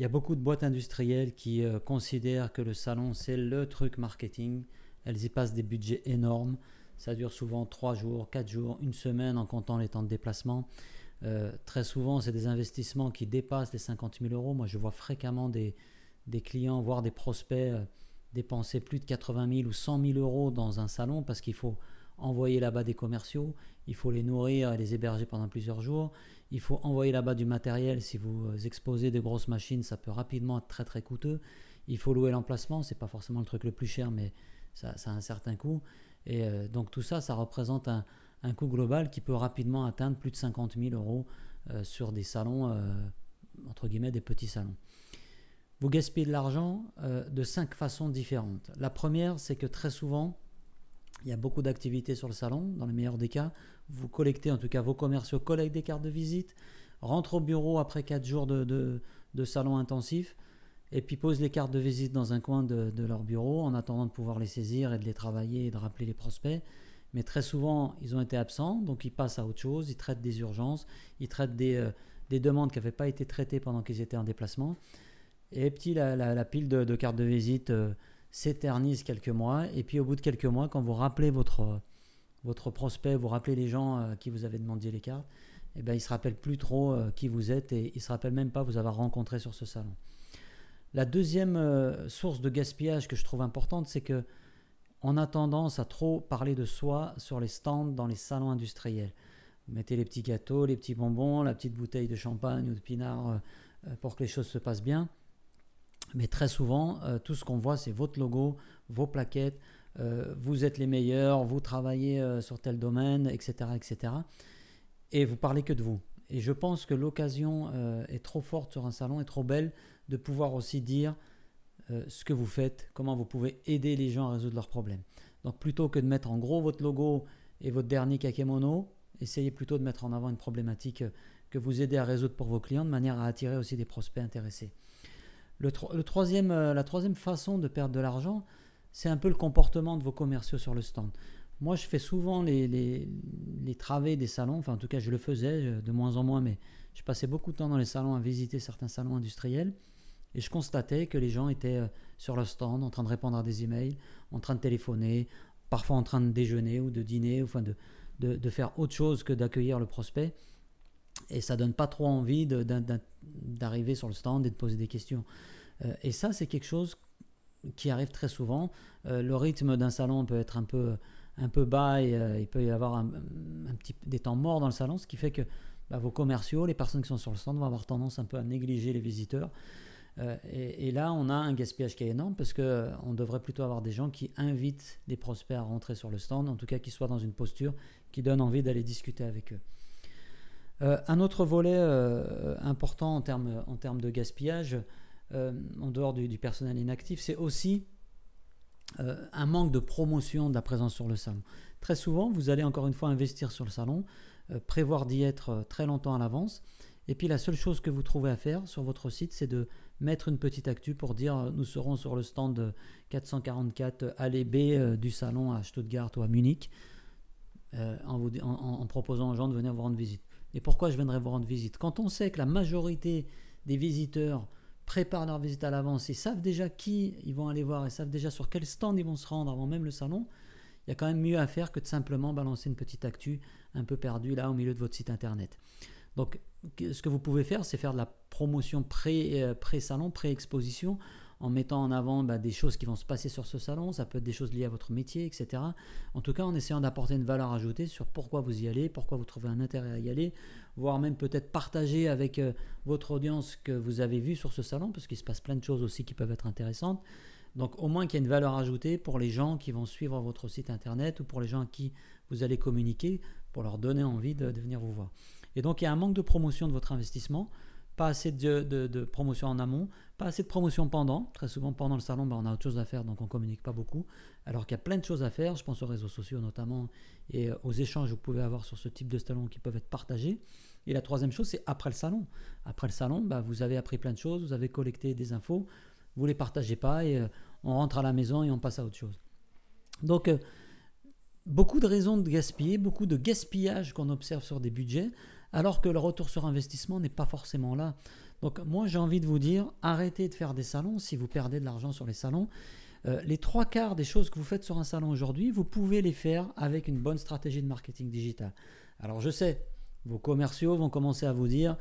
y a beaucoup de boîtes industrielles qui considèrent que le salon, c'est le truc marketing. Elles y passent des budgets énormes. Ça dure souvent 3 jours, 4 jours, une semaine en comptant les temps de déplacement. Très souvent, c'est des investissements qui dépassent les 50 000 euros. Moi, je vois fréquemment des clients, voire des prospects, dépenser plus de 80 000 ou 100 000 euros dans un salon parce qu'il faut envoyer là-bas des commerciaux, il faut les nourrir et les héberger pendant plusieurs jours, il faut envoyer là-bas du matériel. Si vous exposez de grosses machines, ça peut rapidement être très très coûteux. Il faut louer l'emplacement, c'est pas forcément le truc le plus cher, mais ça a un certain coût. Et donc tout ça, ça représente un coût global qui peut rapidement atteindre plus de 50 000 euros sur des salons, entre guillemets, des petits salons. Vous gaspillez de l'argent de 5 façons différentes. La première, c'est que très souvent, il y a beaucoup d'activités sur le salon. Dans le meilleur des cas, vous collectez, en tout cas vos commerciaux collectent des cartes de visite, rentrent au bureau après 4 jours de salon intensif, et puis posent les cartes de visite dans un coin de leur bureau en attendant de pouvoir les saisir et de les travailler et de rappeler les prospects. Mais très souvent, ils ont été absents, donc ils passent à autre chose, ils traitent des urgences, ils traitent des demandes qui n'avaient pas été traitées pendant qu'ils étaient en déplacement. Et puis la pile de cartes de visite s'éternise quelques mois, et puis au bout de quelques mois, quand vous rappelez votre prospect, vous rappelez les gens à qui vous avez demandé les cartes, eh ben, ils ne se rappellent plus trop qui vous êtes, et ils ne se rappellent même pas vous avoir rencontré sur ce salon. La deuxième source de gaspillage que je trouve importante, c'est que on a tendance à trop parler de soi sur les stands dans les salons industriels. Vous mettez les petits gâteaux, les petits bonbons, la petite bouteille de champagne ou de pinard pour que les choses se passent bien. Mais très souvent, tout ce qu'on voit, c'est votre logo, vos plaquettes, vous êtes les meilleurs, vous travaillez sur tel domaine, etc., etc. Et vous parlez que de vous. Et je pense que l'occasion est trop forte sur un salon, est trop belle de pouvoir aussi dire ce que vous faites, comment vous pouvez aider les gens à résoudre leurs problèmes. Donc plutôt que de mettre en gros votre logo et votre dernier kakémono, essayez plutôt de mettre en avant une problématique que vous aidez à résoudre pour vos clients de manière à attirer aussi des prospects intéressés. La troisième façon de perdre de l'argent, c'est un peu le comportement de vos commerciaux sur le stand. Moi, je fais souvent les travées des salons, enfin en tout cas je le faisais de moins en moins, mais je passais beaucoup de temps dans les salons à visiter certains salons industriels. Et je constatais que les gens étaient sur leur stand, en train de répondre à des emails, en train de téléphoner, parfois en train de déjeuner ou de dîner, enfin de faire autre chose que d'accueillir le prospect. Et ça ne donne pas trop envie d'arriver sur le stand et de poser des questions. Et ça, c'est quelque chose qui arrive très souvent. Le rythme d'un salon peut être un peu bas et il peut y avoir des temps morts dans le salon, ce qui fait que vos commerciaux, les personnes qui sont sur le stand vont avoir tendance un peu à négliger les visiteurs. Et là, on a un gaspillage qui est énorme parce qu'on devrait plutôt avoir des gens qui invitent les prospects à rentrer sur le stand, en tout cas qui soient dans une posture qui donne envie d'aller discuter avec eux. Un autre volet important en termes de gaspillage, en dehors du personnel inactif, c'est aussi un manque de promotion de la présence sur le salon. Très souvent, vous allez encore une fois investir sur le salon, prévoir d'y être très longtemps à l'avance. Et puis la seule chose que vous trouvez à faire sur votre site, c'est de mettre une petite actu pour dire nous serons sur le stand 444 allée B du salon à Stuttgart ou à Munich, en proposant aux gens de venir vous rendre visite. Et pourquoi je viendrai vous rendre visite? Quand on sait que la majorité des visiteurs préparent leur visite à l'avance, ils savent déjà qui ils vont aller voir, ils savent déjà sur quel stand ils vont se rendre avant même le salon, il y a quand même mieux à faire que de simplement balancer une petite actu un peu perdue là au milieu de votre site internet. Donc, ce que vous pouvez faire, c'est faire de la promotion pré-salon, pré-exposition, en mettant en avant des choses qui vont se passer sur ce salon. Ça peut être des choses liées à votre métier, etc. En tout cas, en essayant d'apporter une valeur ajoutée sur pourquoi vous y allez, pourquoi vous trouvez un intérêt à y aller, voire même peut-être partager avec votre audience que vous avez vu sur ce salon, parce qu'il se passe plein de choses aussi qui peuvent être intéressantes. Donc, au moins qu'il y ait une valeur ajoutée pour les gens qui vont suivre votre site internet ou pour les gens à qui vous allez communiquer pour leur donner envie de venir vous voir. Et donc, il y a un manque de promotion de votre investissement, pas assez de promotion en amont, pas assez de promotion pendant. Très souvent, pendant le salon, on a autre chose à faire, donc on ne communique pas beaucoup. Alors qu'il y a plein de choses à faire, je pense aux réseaux sociaux notamment, et aux échanges que vous pouvez avoir sur ce type de salon qui peuvent être partagés. Et la troisième chose, c'est après le salon. Après le salon, vous avez appris plein de choses, vous avez collecté des infos, vous ne les partagez pas, et on rentre à la maison et on passe à autre chose. Donc, beaucoup de raisons de gaspiller, beaucoup de gaspillage qu'on observe sur des budgets, alors que le retour sur investissement n'est pas forcément là. Donc moi j'ai envie de vous dire, arrêtez de faire des salons si vous perdez de l'argent sur les salons. Les 3/4 des choses que vous faites sur un salon aujourd'hui, vous pouvez les faire avec une bonne stratégie de marketing digital. Alors je sais, vos commerciaux vont commencer à vous dire,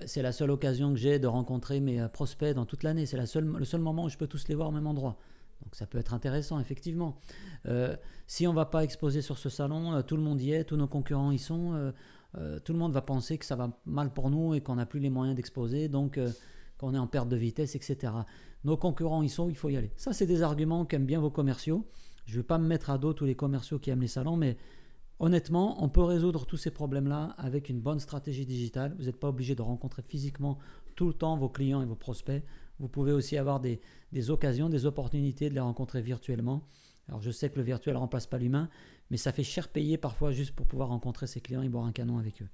c'est la seule occasion que j'ai de rencontrer mes prospects dans toute l'année, c'est le seul moment où je peux tous les voir au même endroit. Donc ça peut être intéressant, effectivement. Si on ne va pas exposer sur ce salon, tout le monde y est, tous nos concurrents y sont, tout le monde va penser que ça va mal pour nous et qu'on n'a plus les moyens d'exposer, donc qu'on est en perte de vitesse, etc. Nos concurrents y sont, il faut y aller. Ça, c'est des arguments qu'aiment bien vos commerciaux. Je ne vais pas me mettre à dos tous les commerciaux qui aiment les salons, mais honnêtement, on peut résoudre tous ces problèmes-là avec une bonne stratégie digitale. Vous n'êtes pas obligé de rencontrer physiquement tout le temps vos clients et vos prospects. Vous pouvez aussi avoir des occasions, des opportunités de les rencontrer virtuellement. Alors je sais que le virtuel ne remplace pas l'humain, mais ça fait cher payer parfois juste pour pouvoir rencontrer ses clients et boire un canon avec eux.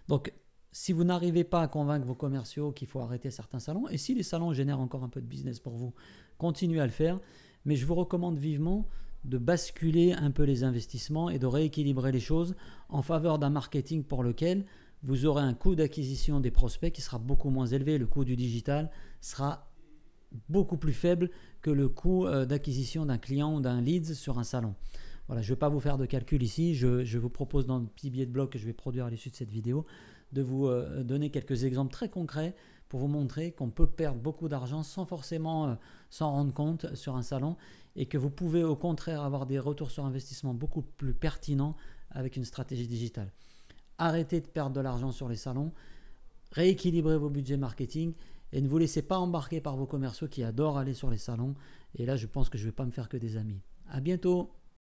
Donc si vous n'arrivez pas à convaincre vos commerciaux qu'il faut arrêter certains salons, et si les salons génèrent encore un peu de business pour vous, continuez à le faire. Mais je vous recommande vivement de basculer un peu les investissements et de rééquilibrer les choses en faveur d'un marketing pour lequel vous aurez un coût d'acquisition des prospects qui sera beaucoup moins élevé. Le coût du digital sera beaucoup plus faible que le coût d'acquisition d'un client ou d'un lead sur un salon. Voilà, je ne vais pas vous faire de calcul ici. Je vous propose dans le petit billet de blog que je vais produire à l'issue de cette vidéo de vous donner quelques exemples très concrets pour vous montrer qu'on peut perdre beaucoup d'argent sans forcément s'en rendre compte sur un salon et que vous pouvez au contraire avoir des retours sur investissement beaucoup plus pertinents avec une stratégie digitale. Arrêtez de perdre de l'argent sur les salons, rééquilibrez vos budgets marketing et ne vous laissez pas embarquer par vos commerciaux qui adorent aller sur les salons. Et là, je pense que je ne vais pas me faire que des amis. À bientôt!